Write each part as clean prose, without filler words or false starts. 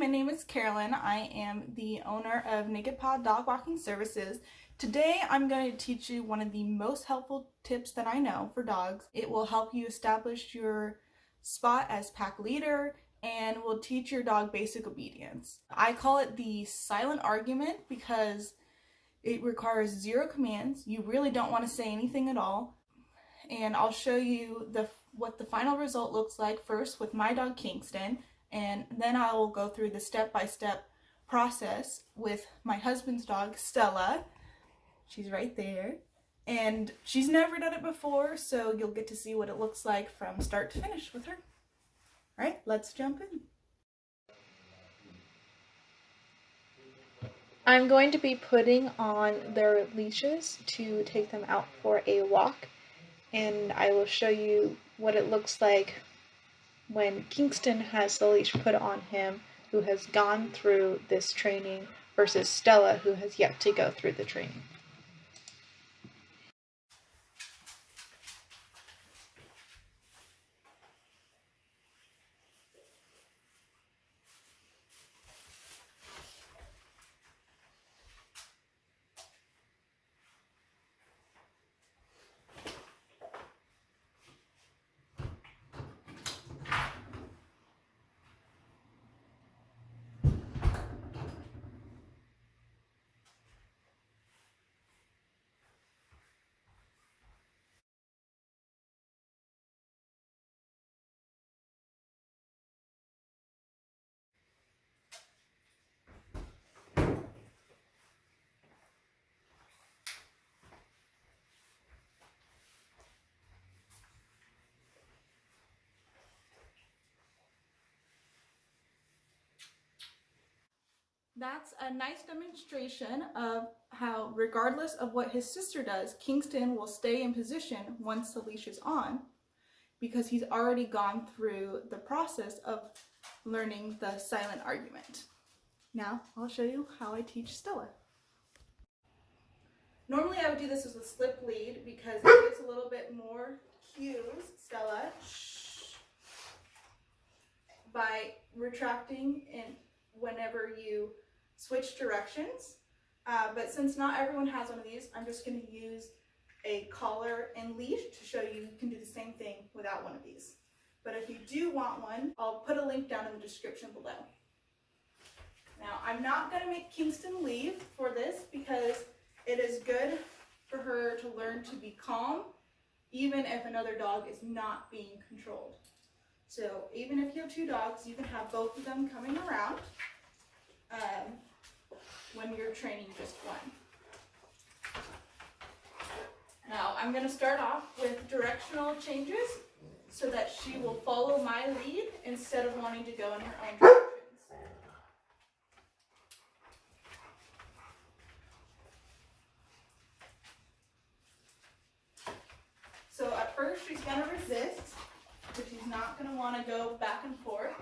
my name is Carolyn. I am the owner of Naked Paw Dog Walking Services. Today I'm going to teach you one of the most helpful tips that I know for dogs. It will help you establish your spot as pack leader and will teach your dog basic obedience. I call it the silent argument because it requires 0 commands. You really don't want to say anything at all. And I'll show you what the final result looks like first with my dog Kingston, and then I will go through the step-by-step process with my husband's dog Stella. She's right there. And she's never done it before, so you'll get to see what it looks like from start to finish with her. All right, let's jump in. I'm going to be putting on their leashes to take them out for a walk, and I will show you what it looks like when Kingston has the leash put on him, who has gone through this training, versus Stella, who has yet to go through the training. That's a nice demonstration of how, regardless of what his sister does, Kingston will stay in position once the leash is on because he's already gone through the process of learning the silent argument. Now I'll show you how I teach Stella. Normally I would do this as a slip lead because it gives a little bit more cues. Stella, shh, by retracting and whenever you switch directions. But since not everyone has one of these, I'm just going to use a collar and leash to show you can do the same thing without one of these. But if you do want one, I'll put a link down in the description below. Now, I'm not going to make Kingston leave for this because it is good for her to learn to be calm, even if another dog is not being controlled. So even if you have 2 dogs, you can have both of them coming around when you're training just one. Now I'm going to start off with directional changes so that she will follow my lead instead of wanting to go in her own directions. So at first she's going to resist, but she's not going to want to go back and forth.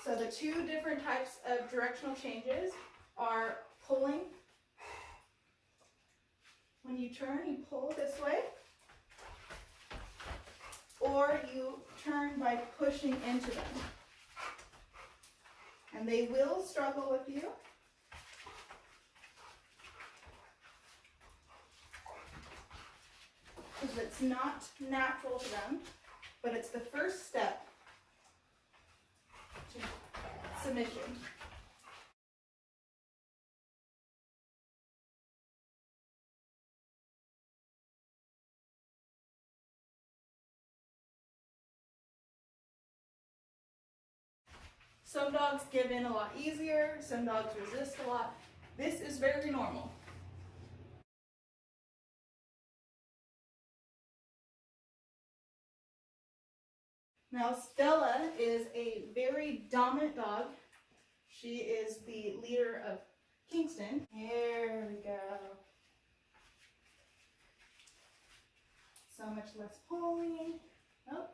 So the 2 different types of directional changes are pulling. When you turn, you pull this way, or you turn by pushing into them. And they will struggle with you. Because it's not natural to them, but it's the first step to submission. Some dogs give in a lot easier, some dogs resist a lot. This is very normal. Now Stella is a very dominant dog. She is the leader of Kingston. Here we go. So much less pulling. Oh,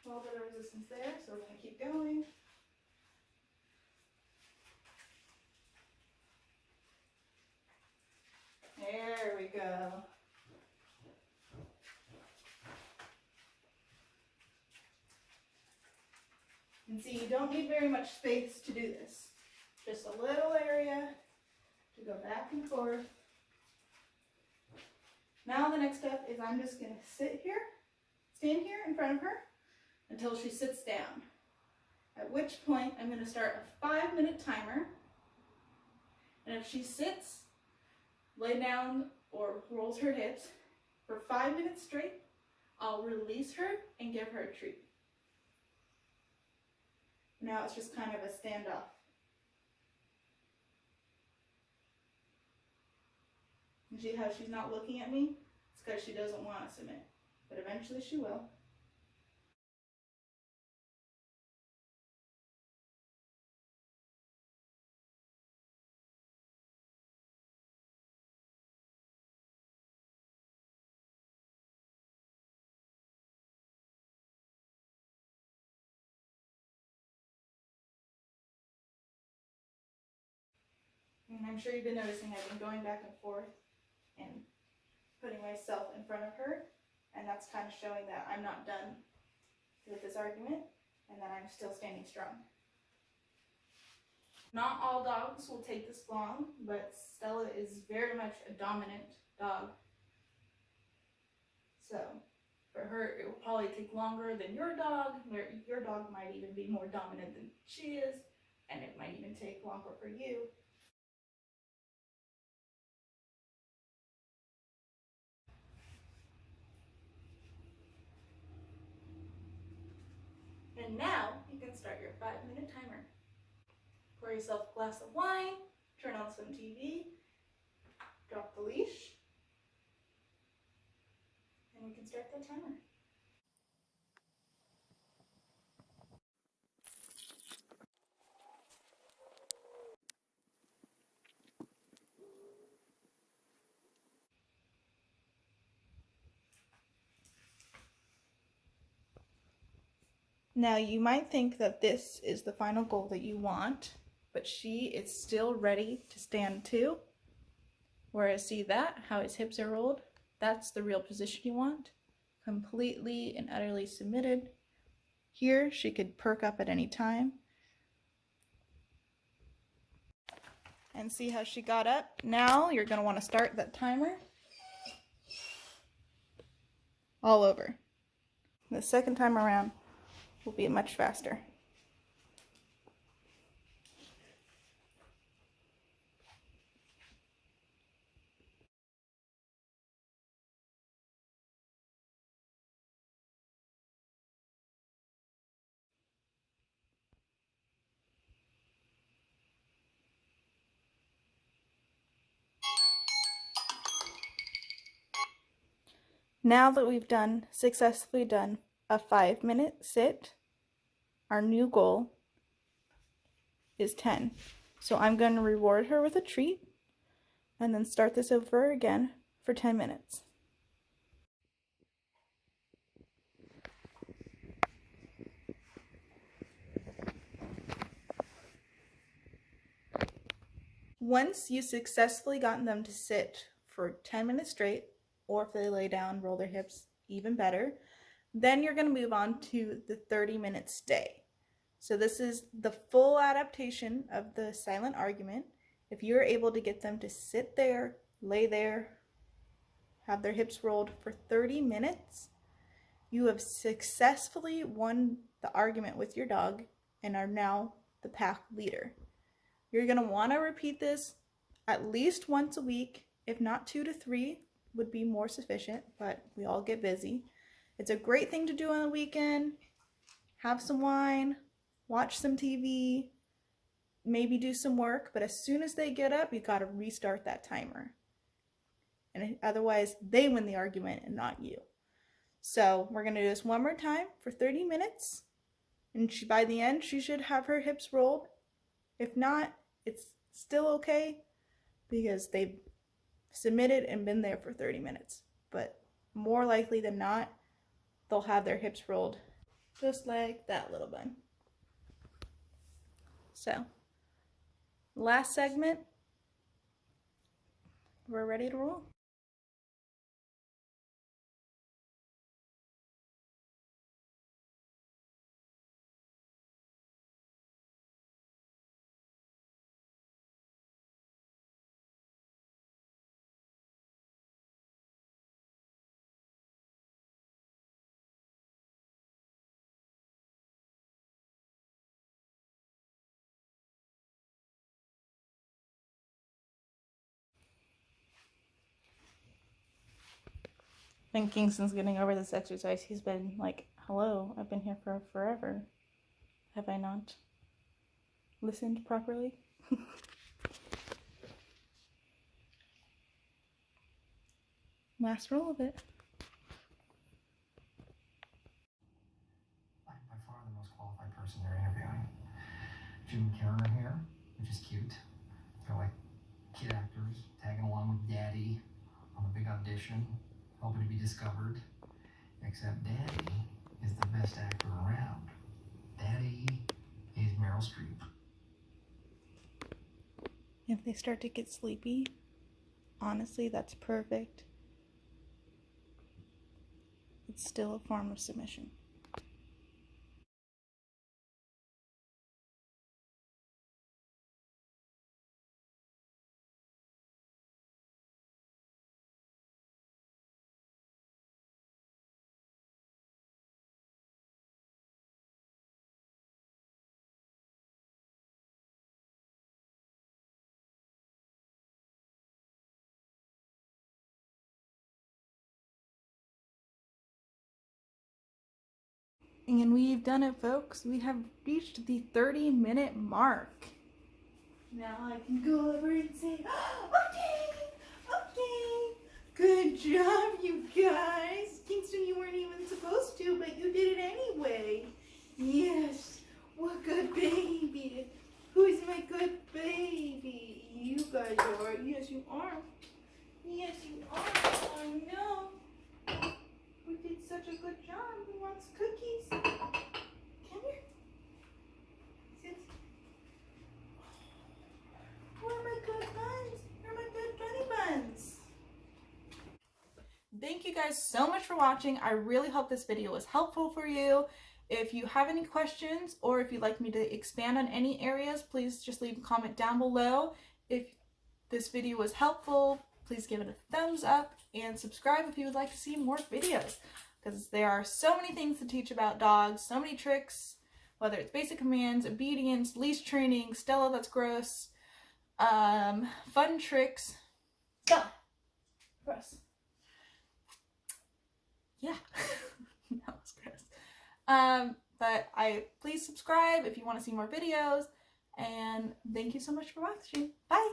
a little bit of resistance there, so we're going to keep going. There we go. And see, you don't need very much space to do this. Just a little area to go back and forth. Now the next step is I'm just going to stand here in front of her until she sits down. At which point I'm going to start a 5-minute timer. And if she sits, lay down, or rolls her hips for 5 minutes straight, I'll release her and give her a treat. Now it's just kind of a standoff. And see how she's not looking at me? It's because she doesn't want to submit. But eventually she will. And I'm sure you've been noticing I've been going back and forth and putting myself in front of her. And that's kind of showing that I'm not done with this argument and that I'm still standing strong. Not all dogs will take this long, but Stella is very much a dominant dog. So for her, it will probably take longer than your dog. Your dog might even be more dominant than she is, and it might even take longer for you. And now you can start your 5-minute timer. Pour yourself a glass of wine, turn on some TV, drop the leash, and we can start the timer. Now you might think that this is the final goal that you want, but she is still ready to stand too. Whereas see that, how his hips are rolled? That's the real position you want. Completely and utterly submitted. Here, she could perk up at any time. And see how she got up? Now you're going to want to start that timer all over. The second time around will be much faster. Now that we've successfully done a 5-minute sit, our new goal is 10. So I'm going to reward her with a treat and then start this over again for 10 minutes. Once you've successfully gotten them to sit for 10 minutes straight, or if they lay down, roll their hips, even better, then you're going to move on to the 30-minute stay. So this is the full adaptation of the silent argument. If you're able to get them to sit there, lay there, have their hips rolled for 30 minutes, you have successfully won the argument with your dog and are now the pack leader. You're going to want to repeat this at least once a week, if not 2 to 3 would be more sufficient, but we all get busy. It's a great thing to do on the weekend. Have some wine, watch some TV, maybe do some work, but as soon as they get up, you've got to restart that timer. And otherwise, they win the argument and not you. So we're going to do this one more time for 30 minutes. And by the end, she should have her hips rolled. If not, it's still okay because they've submitted and been there for 30 minutes. But more likely than not, they'll have their hips rolled just like that little bun. So, last segment, we're ready to roll. When Kingston's getting over this exercise, he's been like, hello, I've been here for forever. Have I not listened properly? Last roll of it. By far the most qualified person they're interviewing. Jim and Karen are here, which is cute. They're like kid actors tagging along with Daddy on the big audition, hoping to be discovered. Except Daddy is the best actor around. Daddy is Meryl Streep. If they start to get sleepy, honestly, that's perfect. It's still a form of submission. And we've done it, folks. We have reached the 30-minute mark. Now I can go over and say, okay, good job, you guys. Kingston, you weren't even supposed to, but you did it anyway. Yes, what good baby. Who's my good baby? You guys are. Yes, you are. Yes, you are. I know. We did such a good job. Who wants cookies? Come here. Sit. Where are my good buns? Where are my good bunny buns? Thank you guys so much for watching. I really hope this video was helpful for you. If you have any questions or if you'd like me to expand on any areas, please just leave a comment down below. If this video was helpful, please give it a thumbs up and subscribe if you would like to see more videos, because there are so many things to teach about dogs, so many tricks, whether it's basic commands, obedience, leash training, Stella, that's gross, fun tricks. Stella, gross. Yeah, that was gross. But please subscribe if you want to see more videos, and thank you so much for watching. Bye.